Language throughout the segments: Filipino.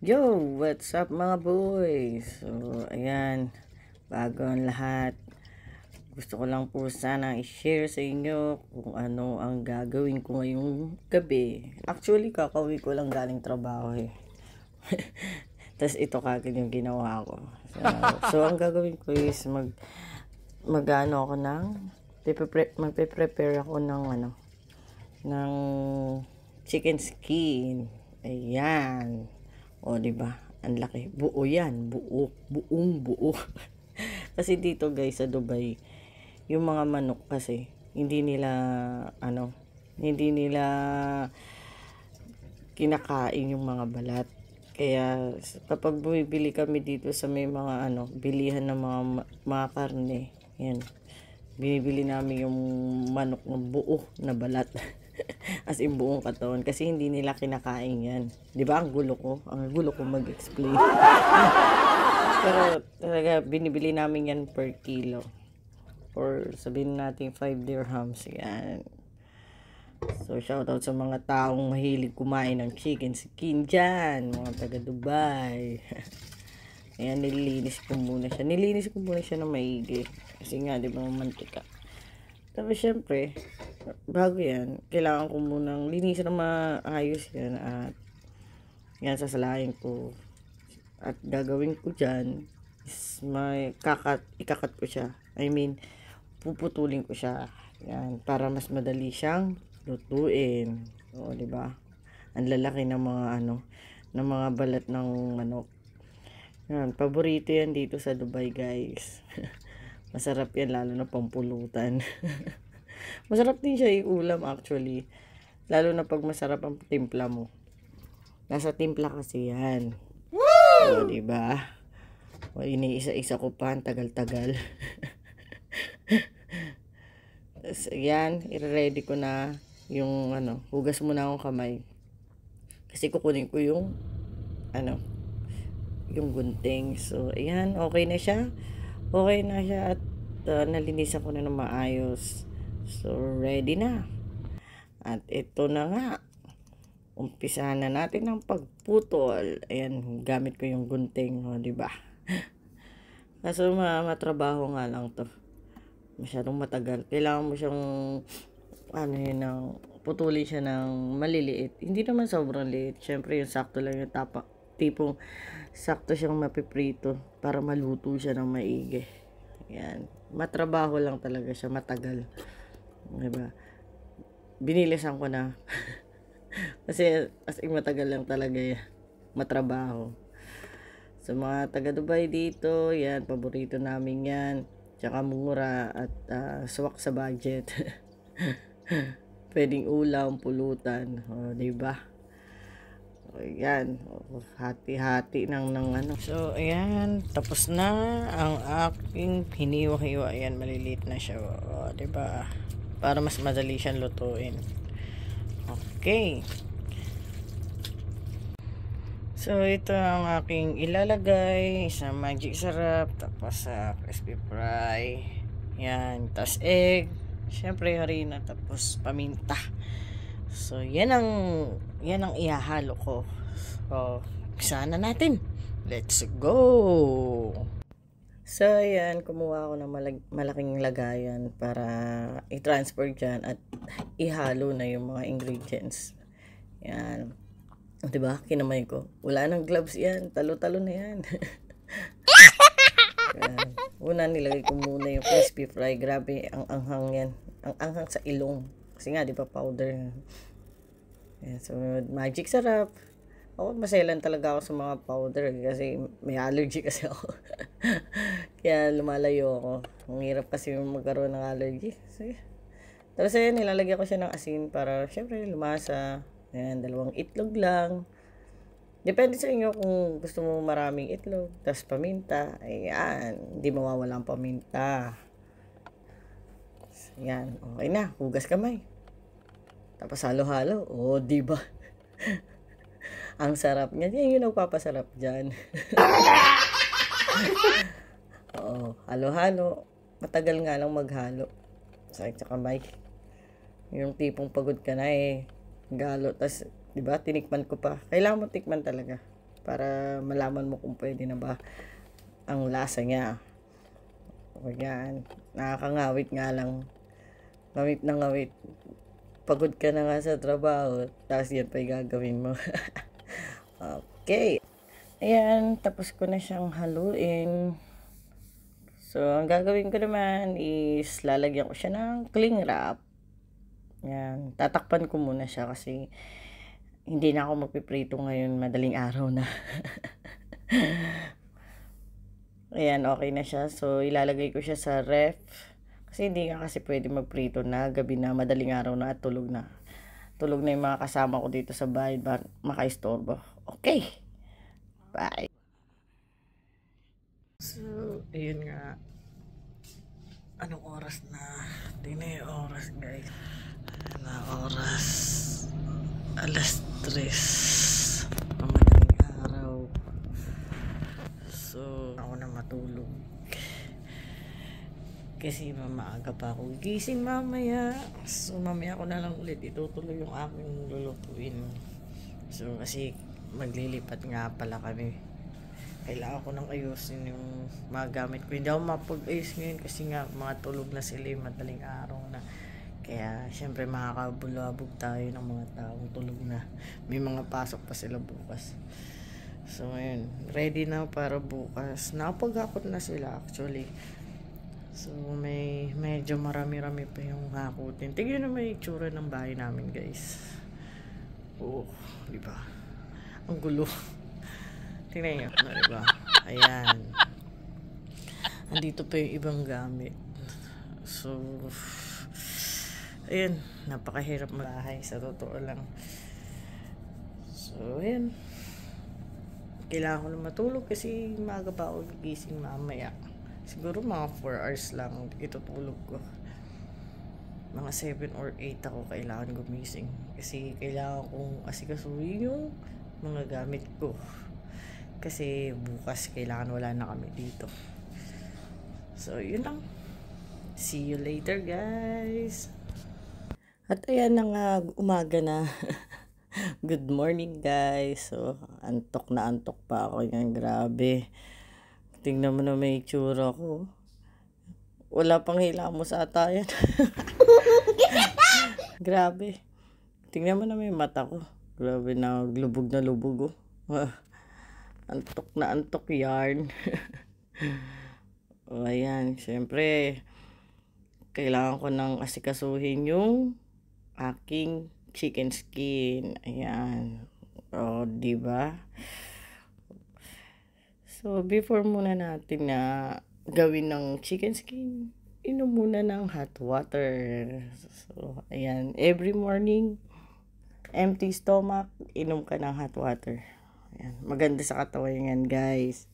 Yo, what's up mga boys? So, ayan, bago ang lahat, gusto ko lang po sana i-share sa inyo kung ano ang gagawin ko ngayong gabi. Actually, kakauwi ko lang galing trabaho eh. Tapos ito kagad yung ginawa ko. So ang gagawin ko is mag-ano ako ng magpe-prepare ako ng ng chicken skin. Ayan. O, di ba? Ang laki. Buo yan. Buong buo. Kasi dito guys sa Dubai, yung mga manok kasi hindi nila kinakain yung mga balat. Kaya kapag bumibili kami dito sa may mga bilihan ng mga karne, yan. Binibili namin yung manok ng buo na balat. As in buong katawan kasi hindi nila kinakain yan. 'Di ba? Ang gulo ko mag-explain. Pero talaga binibili namin yan per kilo. Or sabihin natin 5 dirhams yan. So shoutout sa mga taong mahilig kumain ng chicken skin dyan, mga taga Dubai. Ayan, nililinis ko muna siya ng maigi. Kasi nga, di ba, mantika. Tapos, syempre, bago yan, kailangan ko munang linisin na maayos yan. At, yan, sasalahin ko. At, gagawin ko dyan, is ikakat ko siya. I mean, puputulin ko siya. Yan, para mas madali siyang lutuin. O, di ba? Ang lalaki ng mga, ng mga balat ng manok. Yan, paborito yan dito sa Dubai, guys. Masarap yan, lalo na pampulutan. Masarap din siya iulam actually. Lalo na pag masarap ang timpla mo. Nasa timpla kasi yan. Woo! O, diba? O, iniisa-isa ko pa, tagal-tagal. Tapos, yan, i-ready ko na yung, hugas muna akong kamay. Kasi kukunin ko yung, yung gunting. So, ayan, okay na siya at nalinisan ko na ng maayos. So, ready na. At ito na nga, umpisahan na natin ang pagputol. Ayan, gamit ko yung gunting, diba? Kaso matrabaho nga lang to. Masyadong matagal. Kailangan mo siyang putuli siya ng maliliit. Hindi naman sobrang liit. Syempre, yung sakto lang yung tipong sakto siyang mapiprito para maluto siya ng maigi. Yan. Matrabaho lang talaga siya, matagal. Diba? Binilisan ko na. Kasi as in matagal lang talaga yan. Matrabaho. Sa mga taga Dubai dito, yan, paborito namin yan. Tsaka mura at swak sa budget. Pwedeng ulam, pulutan. O, diba? Ayan, hati-hati ng So, ayan, tapos na ang aking hiniwa-hiwa. Ayan, maliliit na siya. O, diba? Para mas madali siyang lutuin. Okay. So, ito ang aking ilalagay sa magic sarap, tapos sa crispy fry. Yan, tapos egg. Siyempre, harina, tapos paminta. So, yan ang ihahalo ko. So, umpisa na natin. Let's go! So, ayan, kumuha ako ng malaking lagayan para i-transfer dyan at ihalo na yung mga ingredients. Yan. Diba? Kinamay ko. Wala nang gloves yan. Talo-talo na yan. Yan. Una, nilagay ko muna yung crispy fry. Grabe, ang anghang yan. Ang anghang sa ilong. Kasi nga, di ba, powder. Yan. So, magic sarap. Ako, maselan talaga ako sa mga powder. Kasi may allergy kasi ako. Kaya lumalayo ako. Ang hirap kasi magkaroon ng allergy. Sige. Tapos ayan, nilalagyan ko siya ng asin para syempre lumasa. Ayan, 2 itlog lang. Depende sa inyo kung gusto mo maraming itlog. Tapos paminta. Ayan, hindi mawawala ang paminta. Ayan, okay na. Hugas kamay. Tapos halo-halo. O, diba? Ang sarap niya. Yan yung nagpapasarap dyan. Oo, halo-halo. Matagal nga lang maghalo. Sakit sa kamay. Yung tipong pagod ka na galo. Tas, diba, tinikman ko pa. Kailangan mo tikman talaga. para malaman mo kung pwede na ba ang lasa niya. O yan, nakakangawit nga lang. Ngawit na ngawit. Pagod ka na nga sa trabaho, tapos yan pa yung gagawin mo. Okay. Ayan, tapos ko na siyang haluin. So, ang gagawin ko naman is lalagyan ko siya ng cling wrap. Yan, tatakpan ko muna siya kasi hindi na ako magpiprito ngayon, madaling araw na. Ayan, okay na siya. So, ilalagay ko siya sa ref. Kasi hindi nga kasi pwede magprito na gabi na, madaling araw na at tulog na. Tulog na yung mga kasama ko dito sa bahay, makaistorbo. Okay. Bye. So, ayun nga. Anong oras na? Tingnan yung oras, guys. Na oras. 3:00. Madaling araw. So, ako na matulog. Kasi maaga pa ako gising mamaya. So, mamaya ako na lang ulit itutuloy yung aking lulutuin. So, kasi maglilipat nga pala kami. Kailangan ko nang ayusin yung mga gamit ko. Hindi ako mapag-ayos ngayon kasi nga mga tulog na sila, madaling araw na. Kaya syempre makakabulabog tayo ng mga taong tulog na. May mga pasok pa sila bukas. So ayun, ready na para bukas. Napag-hakot na sila actually. So may medyo marami-rami pa yung hakutin. Tingnan na may itsura ng bahay namin, guys. Oh, di ba? Ang gulo. Tingnan nyo, di ba? Ayan. Andito pa yung ibang gamit. So, ayun, napakahirap malahay sa totoo lang. So, ayun. Kailangan ko na matulog kasi maaga pa ako gigising mamaya. Siguro mga 4 hours lang itutulog ko. Mga 7 or 8 ako kailangan gumising. Kasi kailangan kong asikasuhin yung mga gamit ko. Kasi bukas kailangan wala na kami dito. So, yun lang. See you later, guys. At ayan na nga, umaga na. Good morning, guys. So, antok na antok pa ako yan. Grabe. Tingnan mo na may itsura ko. Wala pang hilamos ata yan. Grabe. Tingnan mo na may mata ko. Grabe na, lubog na lubog. Oh. Antok na antok yarn. O, ayan. Siyempre, kailangan ko nang asikasuhin yung aking chicken skin. Ayan. O, diba? So, before muna natin na gawin ng chicken skin, inom muna ng hot water. So, ayan. Every morning, empty stomach, inom ka ng hot water. Ayan. Maganda sa katawan yan, guys.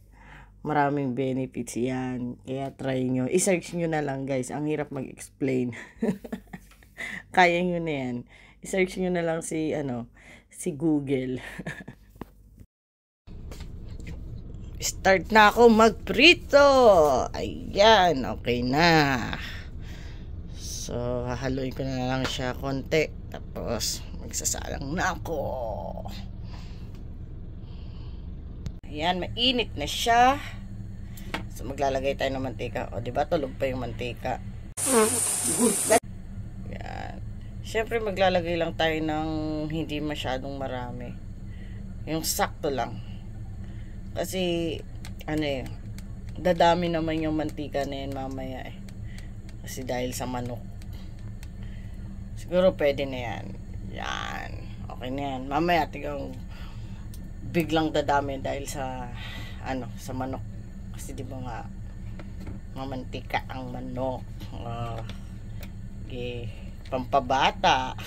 Maraming benefits yan. Kaya try nyo. I-search nyo na lang, guys. Ang hirap mag-explain. Kaya nyo na yan. I-search nyo na lang si Google. Start na ako magprito. Ayan, okay na. So, hahaluin ko na lang siya konti. Tapos, magsasalang na ako. Ayan, mainit na siya. So, maglalagay tayo ng mantika. O, diba, tulog pa yung mantika. Ayan. Siyempre, maglalagay lang tayo ng hindi masyadong marami. Yung sakto lang. Kasi, dadami naman yung mantika na yan mamaya eh. Kasi dahil sa manok. Siguro pwede na yan. Yan. Okay na yan. Mamaya, tigang biglang dadami dahil sa sa manok. Kasi di ba nga mamantika ang manok. Okay. Pampabata.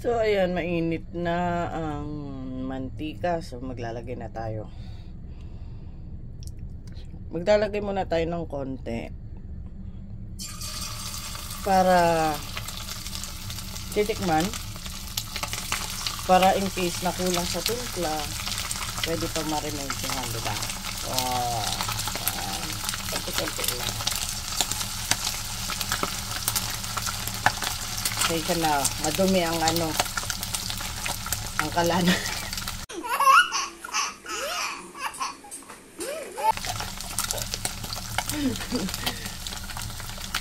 So, ayan, mainit na ang mantika. So, maglalagay na tayo. Maglalagay muna tayo ng konti. Para titikman. Para in case na kulang sa timpla, pwede pa marinate yung diba? Konti-konti lang. Kaya na, madumi ang ang kalana.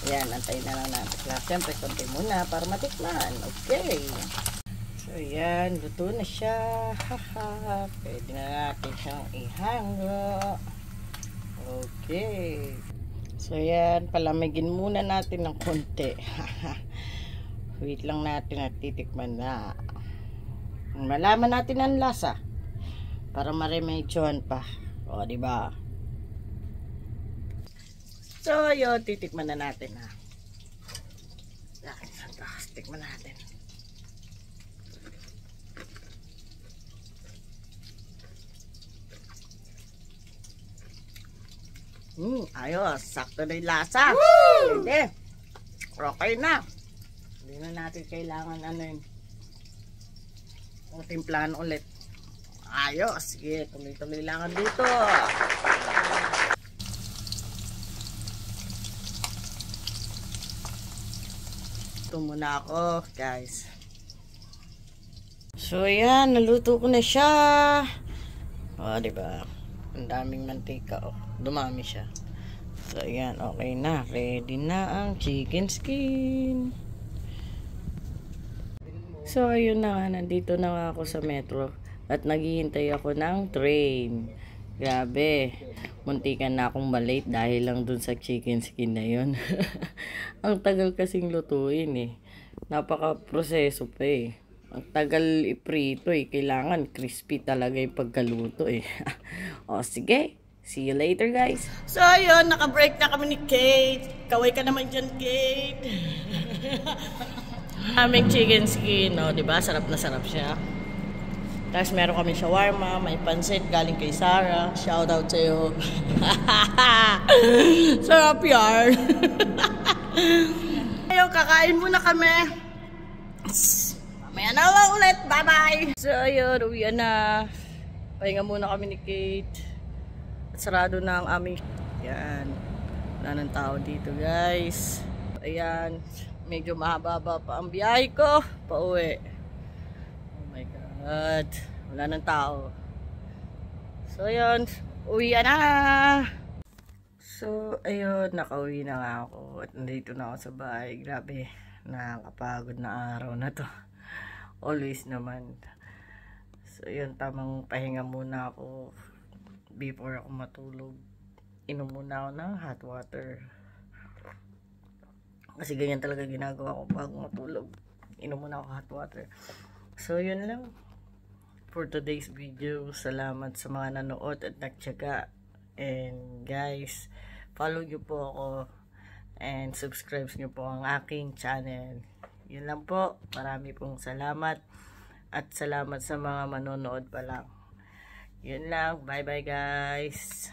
Yan, antayin na lang natin. Siyempre, konti muna para matikman. Okay. So, yan. Luto na siya. Haha. Pwede na natin siyang ihanggo. Okay. So, yan. Palamigin muna natin ng konti. Wait lang natin at titikman na. Malaman natin ang lasa. Para maremedyohan pa. O, diba? So, yun, titikman na natin ha. Yan, tikman natin. Ayos, sakto na yung lasa. Hindi. Okay na. Hindi na natin kailangan ano yun. Timplahan ulit. Ayos, sige, tuloy-tuloy lang dito. Ito muna ako, guys. So, yan. Naluto ko na siya. O, diba? Ang daming mantika, oh. Dumami siya. So, yan. Okay na. Ready na ang chicken skin. So, ayun na nga. Nandito na nga ako sa metro. At naghihintay ako ng train. Grabe. Muntikan na akong malate dahil lang dun sa chicken skin na yun. Ang tagal kasing lutuin eh. Napaka-proseso pa eh. Ang tagal iprito eh. Kailangan crispy talaga yung pagkaluto eh. O sige. See you later guys. So ayun, naka-break na kami ni Kate. Kaway ka naman dyan, Kate. Aming chicken skin. O diba? Sarap na sarap siya. Tapos meron kami shawarma, may pansit galing kay Sarah. Shout out sa'yo. Sarap yan. Ayun, kakain muna kami. Mamaya na lang ulit. Bye-bye. So, ayun, uwian na. Pahinga muna kami ni Kate. At sarado na ang aming... Yan. Wala ng tao dito, guys. Ayan. Medyo mahaba pa ang biyahe ko. Pauwi. At wala ng tao. So ayun, uwi na. So ayun, nakauwi na nga ako at nandito na ako sa bahay. Grabe, nakakapagod na araw na to. Always naman. So ayun, tamang pahinga muna ako before ako matulog. Inom muna ako ng hot water. Kasi ganyan talaga ginagawa ko bago matulog. Inom muna ako hot water. So yun lang for today's video. Salamat sa mga nanood at nagtiyaga. And guys, follow nyo po ako and subscribe nyo po ang aking channel. Yun lang po. Marami pong salamat at salamat sa mga manonood pa lang. Yun lang. Bye bye guys.